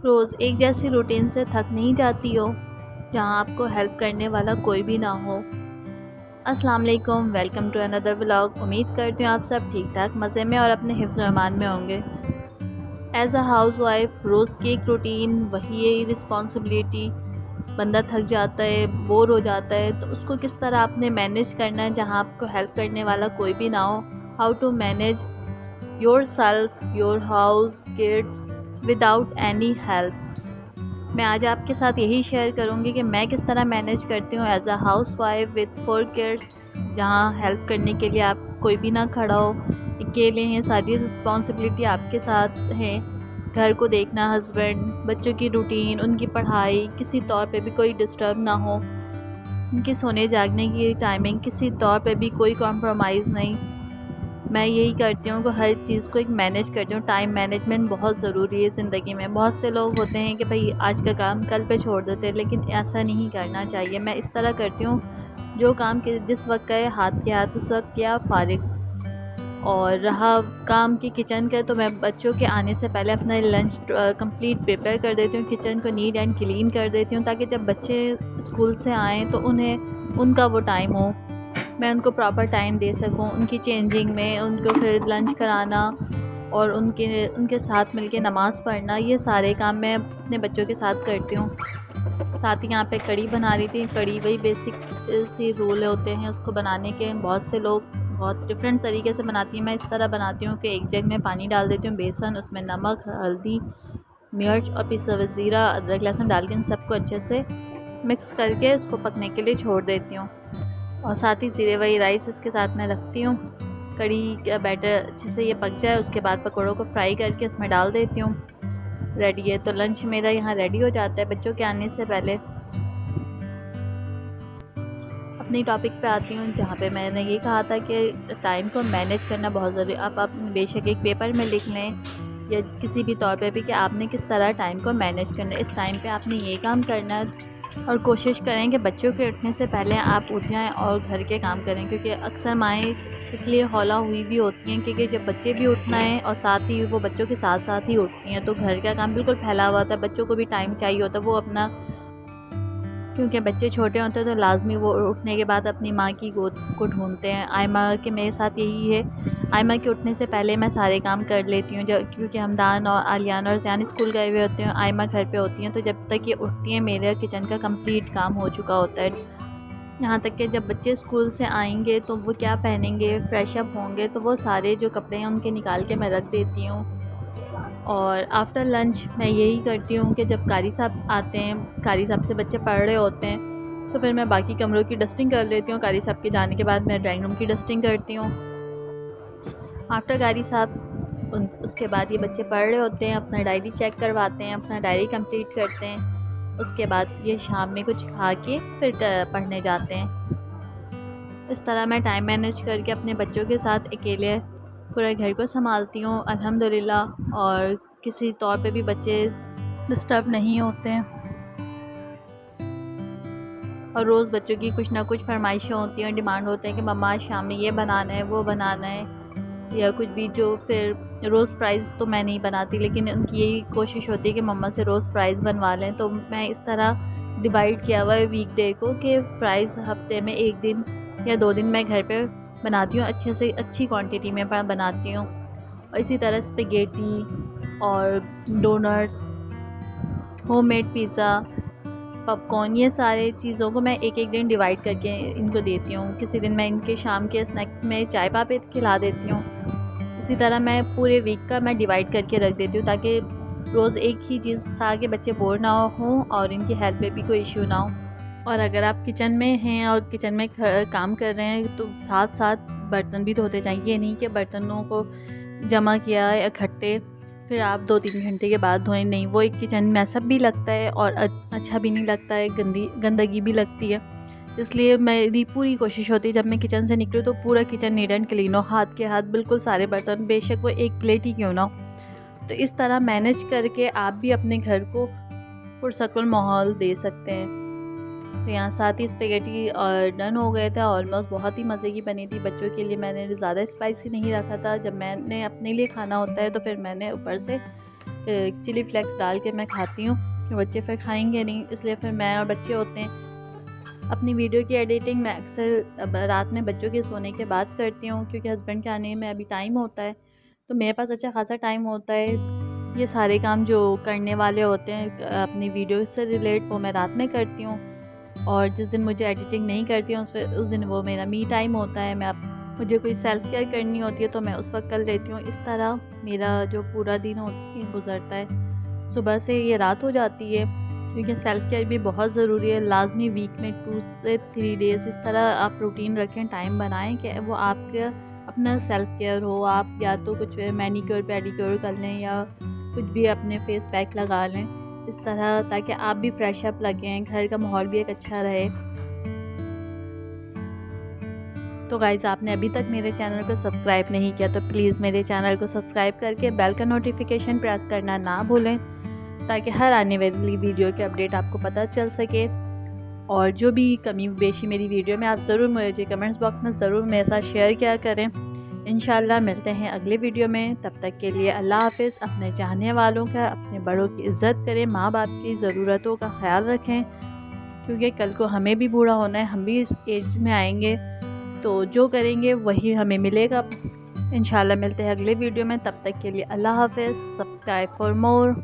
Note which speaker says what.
Speaker 1: रोज़ एक जैसी रूटीन से थक नहीं जाती हो, जहां आपको हेल्प करने वाला कोई भी ना हो। अस्सलाम वालेकुम, वेलकम टू अनदर व्लॉग। उम्मीद करती हूँ आप सब ठीक ठाक मज़े में और अपने हिफ्ज़ व अमान में होंगे। एज़ अ हाउस वाइफ रोज़ की एक रूटीन, वही रिस्पॉन्सिबिलिटी, बंदा थक जाता है, बोर हो जाता है, तो उसको किस तरह आपने मैनेज करना है जहाँ आपको हेल्प करने वाला कोई भी ना हो। How to manage yourself, your house, kids without any help. मैं आज आपके साथ यही शेयर करूंगी कि मैं किस तरह मैनेज करती हूँ as a housewife with 4 kids, जहाँ हेल्प करने के लिए आप कोई भी ना खड़ा हो, अकेले हैं, सारी रिस्पॉन्सिबिलिटी आपके साथ है। घर को देखना, हस्बैंड, बच्चों की रूटीन, उनकी पढ़ाई, किसी तौर पे भी कोई डिस्टर्ब ना हो, उनके सोने जागने की टाइमिंग किसी तौर पे भी कोई कॉम्प्रोमाइज़ नहीं। मैं यही करती हूँ कि हर चीज़ को एक मैनेज करती हूँ। टाइम मैनेजमेंट बहुत ज़रूरी है ज़िंदगी में। बहुत से लोग होते हैं कि भाई आज का काम कल पे छोड़ देते हैं, लेकिन ऐसा नहीं करना चाहिए। मैं इस तरह करती हूँ, जो काम के जिस वक्त का है हाथ के हाथ उस वक्त किया, फ़ारिग। और रहा काम की किचन का, तो मैं बच्चों के आने से पहले अपना लंच कंप्लीट प्रिपेयर कर देती हूँ, किचन को नीट एंड क्लीन कर देती हूँ, ताकि जब बच्चे स्कूल से आएँ तो उन्हें उनका वो टाइम हो, मैं उनको प्रॉपर टाइम दे सकूं। उनकी चेंजिंग में उनको फिर लंच कराना और उनके उनके साथ मिलके नमाज़ पढ़ना, ये सारे काम मैं अपने बच्चों के साथ करती हूँ। साथ ही यहाँ पे कड़ी बना रही थी। कड़ी वही बेसिक सी रूल होते हैं उसको बनाने के। बहुत से लोग बहुत डिफरेंट तरीके से बनाती हैं। मैं इस तरह बनाती हूँ कि एक जग में पानी डाल देती हूँ, बेसन, उसमें नमक, हल्दी, मिर्च और पिसा हुआ ज़ीरा, अदरक, लहसुन डाल के इन सबको अच्छे से मिक्स करके उसको पकने के लिए छोड़ देती हूँ। और साथ ही ज़ीरे वाली राइस इसके साथ मैं रखती हूँ। कड़ी का बैटर अच्छे से ये पक जाए, उसके बाद पकौड़ों को फ्राई करके इसमें डाल देती हूँ। रेडी है। तो लंच मेरा यहाँ रेडी हो जाता है बच्चों के आने से पहले। अपनी टॉपिक पे आती हूँ, जहाँ पे मैंने ये कहा था कि टाइम को मैनेज करना बहुत ज़रूरी है। आप बेशक एक पेपर में लिख लें या किसी भी तौर पे भी कि आपने किस तरह टाइम को मैनेज करना है। इस टाइम पे आपने ये काम करना है, और कोशिश करें कि बच्चों के उठने से पहले आप उठ जाएं और घर के काम करें, क्योंकि अक्सर माएँ इसलिए हौला हुई भी होती हैं क्योंकि जब बच्चे भी उठना है और साथ ही वो बच्चों के साथ साथ ही उठती हैं, तो घर का काम बिल्कुल फैला हुआ होता है। बच्चों को भी टाइम चाहिए होता है, वो अपना, क्योंकि बच्चे छोटे होते हैं तो लाजमी वो उठने के बाद अपनी माँ की गोद को ढूंढते हैं। आयमा के मेरे साथ यही है। आयमा के उठने से पहले मैं सारे काम कर लेती हूँ, जब क्योंकि हमदान और आलियान और ज़यान स्कूल गए हुए होते हैं, आयमा घर पे होती हैं, तो जब तक ये उठती हैं मेरे किचन का कंप्लीट काम हो चुका होता है। यहाँ तक कि जब बच्चे स्कूल से आएंगे तो वो क्या पहनेंगे, फ्रेश अप होंगे, तो वो सारे जो कपड़े हैं उनके निकाल के मैं रख देती हूँ। और आफ्टर लंच मैं यही करती हूँ कि जब कारी साहब आते हैं, कारी साहब से बच्चे पढ़ रहे होते हैं, तो फिर मैं बाकी कमरों की डस्टिंग कर लेती हूँ। कारी साहब के जाने के बाद मैं ड्राइंग रूम की डस्टिंग करती हूँ। आफ्टर कारी साहब उसके बाद ये बच्चे पढ़ रहे होते हैं, अपना डायरी चेक करवाते हैं, अपना डायरी कंप्लीट करते हैं। उसके बाद ये शाम में कुछ खा के फिर पढ़ने जाते हैं। इस तरह मैं टाइम मैनेज करके अपने बच्चों के साथ अकेले पूरे घर को संभालती हूँ अल्हम्दुलिल्लाह। और किसी तौर पे भी बच्चे डिस्टर्ब नहीं होते हैं। और रोज़ बच्चों की कुछ ना कुछ फरमाइशें होती हैं, डिमांड होते हैं कि मम्मा आज शाम में ये बनाना है, वो बनाना है, या कुछ भी। जो फिर रोज़ फ्राइज़ तो मैं नहीं बनाती, लेकिन उनकी यही कोशिश होती है कि मम्मा से रोज़ फ्राइज़ बनवा लें। तो मैं इस तरह डिवाइड किया हुआ है वीकडे को कि फ़्राइज़ हफ़्ते में 1 दिन या 2 दिन मैं घर पे बनाती हूँ, अच्छे से अच्छी क्वांटिटी में बनाती हूँ। और इसी तरह स्पेगेटी और डोनट्स, होममेड पिज़्ज़ा, पॉपकॉर्न, ये सारे चीज़ों को मैं एक एक दिन डिवाइड करके इनको देती हूँ। किसी दिन मैं इनके शाम के स्नैक में चाय पापे खिला देती हूँ। इसी तरह मैं पूरे वीक का मैं डिवाइड करके रख देती हूँ, ताकि रोज़ एक ही चीज़ खा के बच्चे बोर ना हों और इनकी हेल्थ पे भी कोई इशू ना हो। और अगर आप किचन में हैं और किचन में काम कर रहे हैं, तो साथ साथ बर्तन भी धोते जाएँ। ये नहीं कि बर्तनों को जमा किया इकट्ठे फिर आप 2-3 घंटे के बाद धोएं, नहीं, वो एक किचन मैसअप भी लगता है और अच्छा भी नहीं लगता है, गंदगी भी लगती है। इसलिए मेरी पूरी कोशिश होती है जब मैं किचन से निकलूँ तो पूरा किचन नीट एंड क्लीन हो, हाथ के हाथ बिल्कुल सारे बर्तन, बेशक वो एक प्लेट ही क्यों ना हो। तो इस तरह मैनेज करके आप भी अपने घर को पुरसकून माहौल दे सकते हैं। तो यहाँ साथ ही स्पेगेटी डन हो गए थे ऑलमोस्ट। बहुत ही मज़े की बनी थी। बच्चों के लिए मैंने ज़्यादा स्पाइसी नहीं रखा था। जब मैंने अपने लिए खाना होता है तो फिर मैंने ऊपर से चिली फ्लेक्स डाल के मैं खाती हूँ कि बच्चे फिर खाएंगे नहीं, इसलिए फिर मैं और बच्चे होते हैं। अपनी वीडियो की एडिटिंग मैं अक्सर रात में बच्चों के सोने के बाद करती हूँ, क्योंकि हस्बैंड के आने में अभी टाइम होता है, तो मेरे पास अच्छा खासा टाइम होता है। ये सारे काम जो करने वाले होते हैं अपनी वीडियो से रिलेट, वो मैं रात में करती हूँ। और जिस दिन मुझे एडिटिंग नहीं करती हूँ उस दिन वो मेरा मी टाइम होता है। मुझे कोई सेल्फ़ केयर करनी होती है तो मैं उस वक्त कर लेती हूँ। इस तरह मेरा जो पूरा दिन गुज़रता है, सुबह से ये रात हो जाती है, क्योंकि सेल्फ़ केयर भी बहुत ज़रूरी है। लाजमी वीक में 2 से 3 डेज़ इस तरह आप रूटीन रखें, टाइम बनाएं कि वो आपका अपना सेल्फ़ केयर हो। आप या तो कुछ मैनीक्योर पेडिक्योर कर लें या कुछ भी अपने फेस पैक लगा लें इस तरह, ताकि आप भी फ्रेश अप लगें, घर का माहौल भी एक अच्छा रहे। तो गाइज़, आपने अभी तक मेरे चैनल को सब्सक्राइब नहीं किया तो प्लीज़ मेरे चैनल को सब्सक्राइब करके बेल का नोटिफिकेशन प्रेस करना ना भूलें, ताकि हर आने वाली वीडियो के अपडेट आपको पता चल सके। और जो भी कमी बेशी मेरी वीडियो में, आप ज़रूर मुझे कमेंट्स बॉक्स में ज़रूर मेरे साथ शेयर किया करें। इंशाल्लाह मिलते हैं अगले वीडियो में, तब तक के लिए अल्लाह हाफ़िज़। अपने चाहने वालों का, अपने बड़ों की इज़्ज़त करें, माँ बाप की ज़रूरतों का ख्याल रखें, क्योंकि कल को हमें भी बूढ़ा होना है, हम भी इस एज में आएंगे, तो जो करेंगे वही हमें मिलेगा। इंशाल्लाह मिलते हैं अगले वीडियो में, तब तक के लिए अल्लाह हाफ़िज़। Subscribe for more.